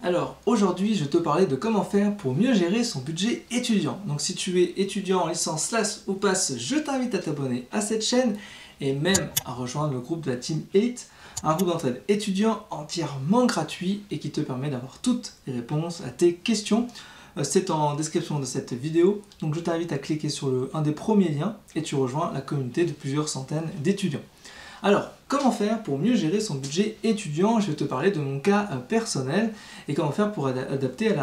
Alors aujourd'hui je vais te parler de comment faire pour mieux gérer son budget étudiant. Donc si tu es étudiant en licence SLAS ou PASS, je t'invite à t'abonner à cette chaîne et même à rejoindre le groupe de la Team Elite, un groupe d'entraide étudiant entièrement gratuit et qui te permet d'avoir toutes les réponses à tes questions. C'est en description de cette vidéo, donc je t'invite à cliquer sur un des premiers liens et tu rejoins la communauté de plusieurs centaines d'étudiants. Alors, comment faire pour mieux gérer son budget étudiant? Je vais te parler de mon cas personnel et comment faire pour adapter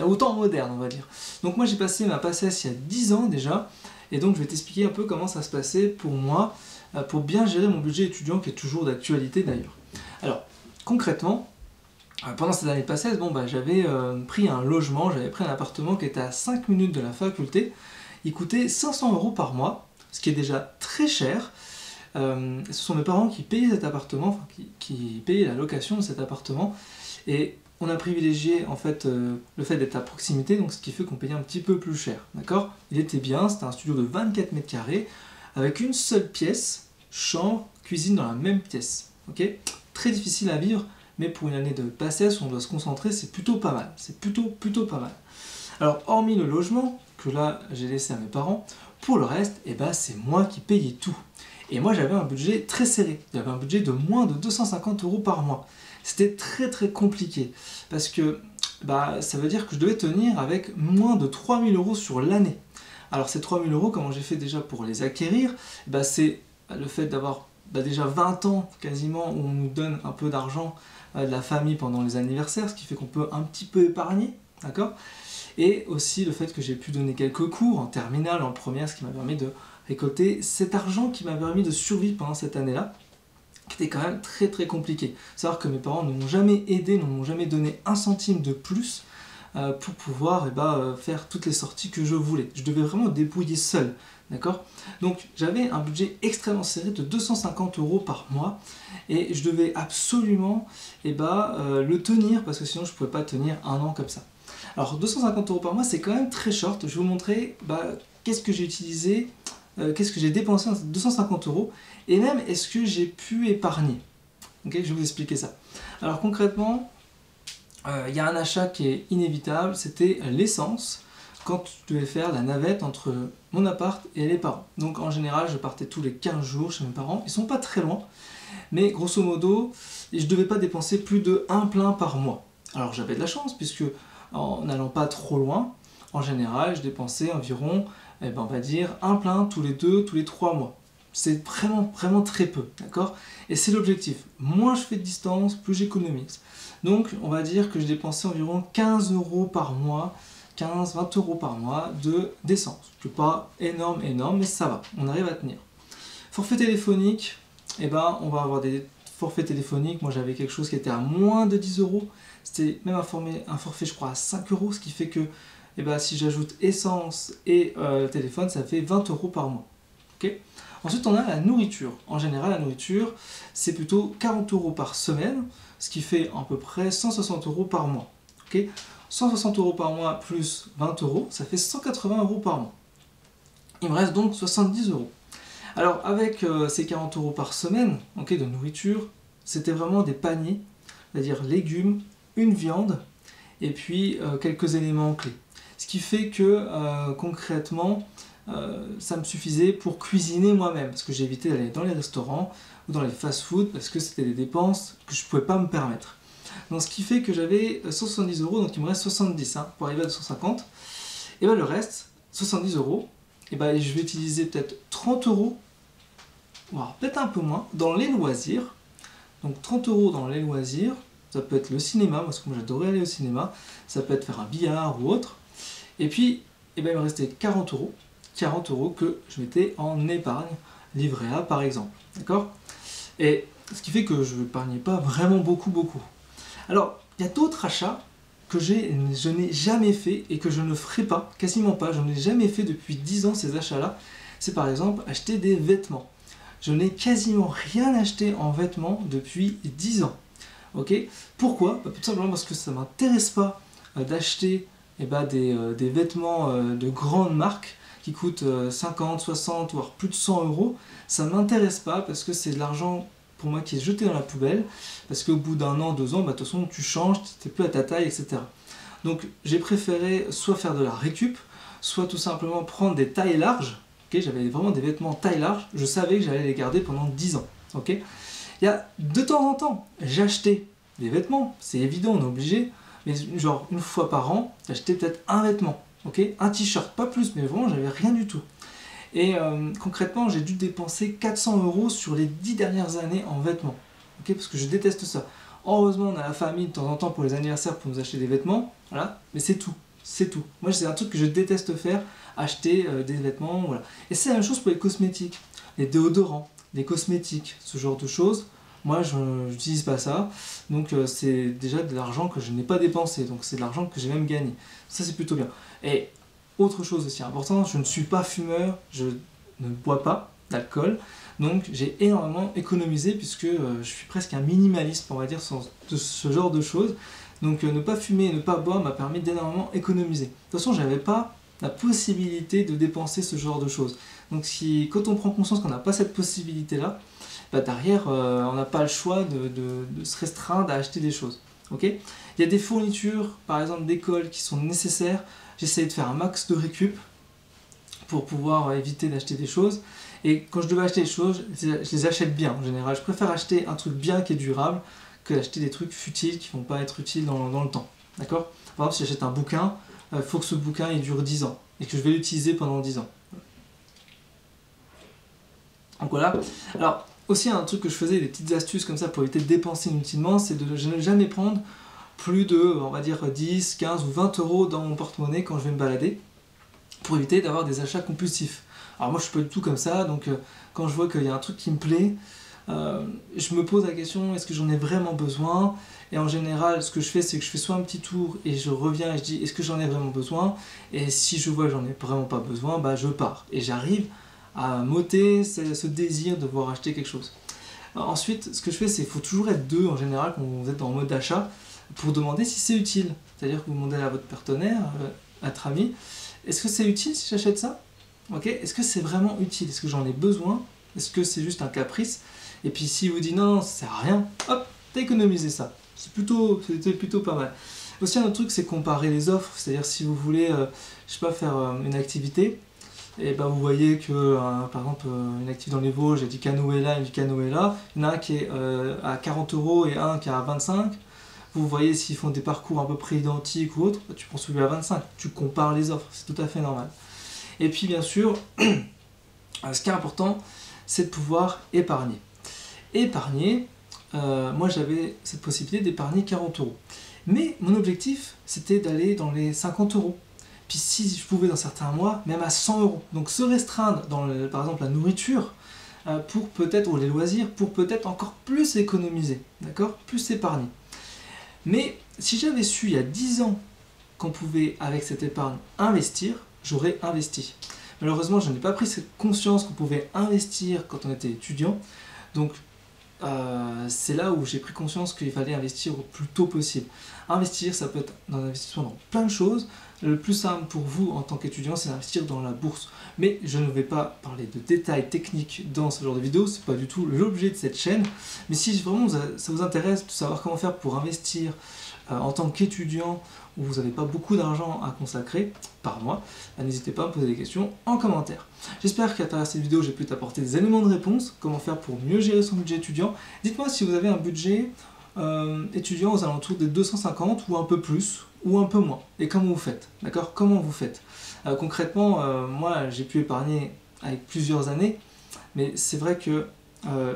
au temps moderne, on va dire. Donc moi j'ai passé ma PACES il y a 10 ans déjà, et donc je vais t'expliquer un peu comment ça se passait pour moi, pour bien gérer mon budget étudiant qui est toujours d'actualité d'ailleurs. Alors, concrètement, pendant cette année PACES, j'avais pris un logement, j'avais pris un appartement qui était à 5 minutes de la faculté. Il coûtait 500 € par mois, ce qui est déjà très cher. Ce sont mes parents qui payaient cet appartement, qui payaient la location de cet appartement, et on a privilégié en fait le fait d'être à proximité, donc ce qui fait qu'on payait un petit peu plus cher, d'accord? Il était bien, c'était un studio de 24 mètres carrés, avec une seule pièce, chambre, cuisine dans la même pièce, ok? Très difficile à vivre, mais pour une année de PACES où on doit se concentrer, c'est plutôt pas mal, c'est plutôt pas mal. Alors hormis le logement, que là j'ai laissé à mes parents, pour le reste, c'est moi qui payais tout. Et moi j'avais un budget très serré, j'avais un budget de moins de 250 € par mois. C'était très compliqué, parce que ça veut dire que je devais tenir avec moins de 3000 € sur l'année. Alors ces 3000 €, comment j'ai fait déjà pour les acquérir? C'est le fait d'avoir déjà 20 ans quasiment où on nous donne un peu d'argent de la famille pendant les anniversaires, ce qui fait qu'on peut un petit peu épargner, d'accord? Et aussi le fait que j'ai pu donner quelques cours en terminale, en première, ce qui m'a permis de récolter cet argent qui m'a permis de survivre pendant cette année-là, qui était quand même très compliqué. Savoir que mes parents ne m'ont jamais aidé, ne m'ont jamais donné un centime de plus pour pouvoir faire toutes les sorties que je voulais. Je devais vraiment me débrouiller seul, d'accord? Donc j'avais un budget extrêmement serré de 250 € par mois et je devais absolument le tenir parce que sinon je ne pouvais pas tenir un an comme ça. Alors 250 € par mois, c'est quand même très short. Je vais vous montrer qu'est-ce que j'ai utilisé, qu'est-ce que j'ai dépensé en 250 € et même est-ce que j'ai pu épargner. Ok, je vais vous expliquer ça. Alors concrètement, il y a un achat qui est inévitable, c'était l'essence quand je devais faire la navette entre mon appart et les parents. Donc en général, je partais tous les 15 jours chez mes parents. Ils sont pas très loin, mais grosso modo, je ne devais pas dépenser plus de un plein par mois. Alors j'avais de la chance puisque en n'allant pas trop loin, en général, je dépensais environ, on va dire, un plein tous les 2, tous les 3 mois. C'est vraiment très peu, d'accord? Et c'est l'objectif. Moins je fais de distance, plus j'économise. Donc, on va dire que je dépensais environ 15 € par mois, 15-20 € par mois d'essence. C'est pas énorme, mais ça va, on arrive à tenir. Forfait téléphonique, on va avoir des forfaits téléphoniques. Moi, j'avais quelque chose qui était à moins de 10 €. C'était même un forfait, je crois, à 5 €, ce qui fait que si j'ajoute essence et téléphone, ça fait 20 € par mois. Okay. Ensuite, on a la nourriture. En général, la nourriture, c'est plutôt 40 € par semaine, ce qui fait à peu près 160 € par mois. Okay. 160 € par mois plus 20 €, ça fait 180 € par mois. Il me reste donc 70 €. Alors, avec ces 40 € par semaine de nourriture, c'était vraiment des paniers, c'est-à-dire légumes, une viande, et puis quelques éléments clés. Ce qui fait que concrètement, ça me suffisait pour cuisiner moi-même, parce que j'évitais d'aller dans les restaurants ou dans les fast-food, parce que c'était des dépenses que je ne pouvais pas me permettre. Donc ce qui fait que j'avais 170 €, donc il me reste 70 pour arriver à 250. Et le reste, 70 €, je vais utiliser peut-être 30 €, voire peut-être un peu moins, dans les loisirs. Donc 30 € dans les loisirs, ça peut être le cinéma, parce que moi j'adorais aller au cinéma, ça peut être faire un billard ou autre. Et puis, il me restait 40 €. 40 € que je mettais en épargne, livret A par exemple, d'accord? Et ce qui fait que je n'épargnais pas vraiment beaucoup. Alors, il y a d'autres achats que je n'ai jamais fait et que je ne ferai pas, quasiment pas, je n'ai jamais fait depuis 10 ans ces achats-là. C'est par exemple acheter des vêtements. Je n'ai quasiment rien acheté en vêtements depuis 10 ans. Ok? Pourquoi? Tout simplement parce que ça ne m'intéresse pas d'acheter des vêtements de grandes marques qui coûtent 50, 60, voire plus de 100 €, ça ne m'intéresse pas parce que c'est de l'argent pour moi qui est jeté dans la poubelle, parce qu'au bout d'un an, 2 ans, bah, de toute façon tu changes, tu n'es plus à ta taille, etc. Donc j'ai préféré soit faire de la récup, soit tout simplement prendre des tailles larges. Okay, j'avais vraiment des vêtements taille large, je savais que j'allais les garder pendant 10 ans. Okay, il y a de temps en temps, j'achetais des vêtements, c'est évident, on est obligé, mais genre une fois par an, j'achetais peut-être un vêtement, okay, un t-shirt, pas plus, mais vraiment j'avais rien du tout. Et concrètement, j'ai dû dépenser 400 € sur les 10 dernières années en vêtements, okay, parce que je déteste ça. Heureusement, on a la famille de temps en temps pour les anniversaires pour nous acheter des vêtements, voilà, mais c'est tout. C'est tout. Moi, c'est un truc que je déteste faire, acheter des vêtements, voilà. Et c'est la même chose pour les cosmétiques, les déodorants, les cosmétiques, ce genre de choses. Moi, je n'utilise pas ça, donc c'est déjà de l'argent que je n'ai pas dépensé, donc c'est de l'argent que j'ai même gagné. Ça, c'est plutôt bien. Et autre chose aussi importante, je ne suis pas fumeur, je ne bois pas d'alcool, donc j'ai énormément économisé puisque je suis presque un minimaliste, on va dire, de ce genre de choses. Donc ne pas fumer et ne pas boire m'a permis d'énormément économiser. De toute façon, je n'avais pas la possibilité de dépenser ce genre de choses. Donc quand on prend conscience qu'on n'a pas cette possibilité-là, bah derrière, on n'a pas le choix de se restreindre à acheter des choses. Okay, il y a des fournitures, par exemple d'école, qui sont nécessaires. J'essaie de faire un max de récup pour pouvoir éviter d'acheter des choses. Et quand je devais acheter des choses, je les achète bien en général. Je préfère acheter un truc bien qui est durable que d'acheter des trucs futiles qui ne vont pas être utiles dans le temps. D'accord ? Par exemple, si j'achète un bouquin, il faut que ce bouquin il dure 10 ans et que je vais l'utiliser pendant 10 ans. Donc voilà. Alors, aussi un truc que je faisais, des petites astuces comme ça pour éviter de dépenser inutilement, c'est de ne jamais prendre plus de, on va dire, 10, 15 ou 20 € dans mon porte-monnaie quand je vais me balader, pour éviter d'avoir des achats compulsifs. Alors moi je suis pas du tout comme ça, donc quand je vois qu'il y a un truc qui me plaît, je me pose la question, est-ce que j'en ai vraiment besoin? Et en général, ce que je fais, c'est que je fais soit un petit tour et je reviens et je dis, est-ce que j'en ai vraiment besoin? Et si je vois que j'en ai vraiment pas besoin, bah je pars. Et j'arrive à m'ôter ce désir de vouloir acheter quelque chose. Alors, ensuite, ce que je fais, c'est qu'il faut toujours être deux en général quand vous êtes en mode d'achat pour demander si c'est utile. C'est-à-dire que vous demandez à votre partenaire, à votre ami, est-ce que c'est utile si j'achète ça? Okay, est-ce que c'est vraiment utile? Est-ce que j'en ai besoin? Est-ce que c'est juste un caprice? Et puis si vous dit non, ça sert à rien, hop, t'as économisé ça. C'était plutôt pas mal. Aussi un autre truc, c'est comparer les offres. C'est-à-dire si vous voulez, je sais pas, faire une activité, et ben vous voyez que, par exemple, une activité dans les Vosges, j'ai dit canoë là, il dit canoë là, il y en a un qui est à 40 € et un qui est à 25. Vous voyez s'ils font des parcours à peu près identiques ou autres, tu prends celui à 25, tu compares les offres, c'est tout à fait normal. Et puis bien sûr, ce qui est important, c'est de pouvoir épargner. Épargner, moi j'avais cette possibilité d'épargner 40 €. Mais mon objectif, c'était d'aller dans les 50 €. Puis si je pouvais dans certains mois, même à 100 €. Donc se restreindre dans, par exemple, la nourriture, pour peut-être, ou les loisirs, pour peut-être encore plus économiser, d'accord ? Plus épargner. Mais si j'avais su il y a 10 ans qu'on pouvait, avec cette épargne, investir, j'aurais investi. Malheureusement, je n'ai pas pris cette conscience qu'on pouvait investir quand on était étudiant. Donc, c'est là où j'ai pris conscience qu'il fallait investir au plus tôt possible. Investir, ça peut être dans l'investissement dans plein de choses. Le plus simple pour vous en tant qu'étudiant, c'est d'investir dans la bourse. Mais je ne vais pas parler de détails techniques dans ce genre de vidéo, c'est pas du tout l'objet de cette chaîne. Mais si vraiment ça vous intéresse de savoir comment faire pour investir en tant qu'étudiant, où vous n'avez pas beaucoup d'argent à consacrer par mois, n'hésitez pas à me poser des questions en commentaire. J'espère qu'à travers cette vidéo, j'ai pu t'apporter des éléments de réponse, comment faire pour mieux gérer son budget étudiant. Dites-moi si vous avez un budget étudiant aux alentours des 250 ou un peu plus, ou un peu moins, et comment vous faites, d'accord? Comment vous faites? Concrètement, moi j'ai pu épargner avec plusieurs années, mais c'est vrai que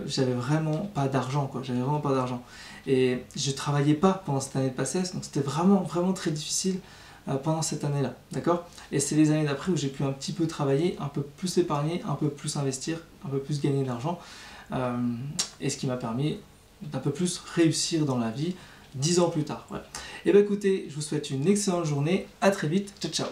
j'avais vraiment pas d'argent, quoi. J'avais vraiment pas d'argent. Et je travaillais pas pendant cette année de PACES, donc c'était vraiment très difficile pendant cette année-là, d'accord? Et c'est les années d'après où j'ai pu un petit peu travailler, un peu plus épargner, un peu plus investir, un peu plus gagner d'argent, et ce qui m'a permis d'un peu plus réussir dans la vie 10 ans plus tard. Voilà. Et bien écoutez, je vous souhaite une excellente journée, à très vite, ciao ciao.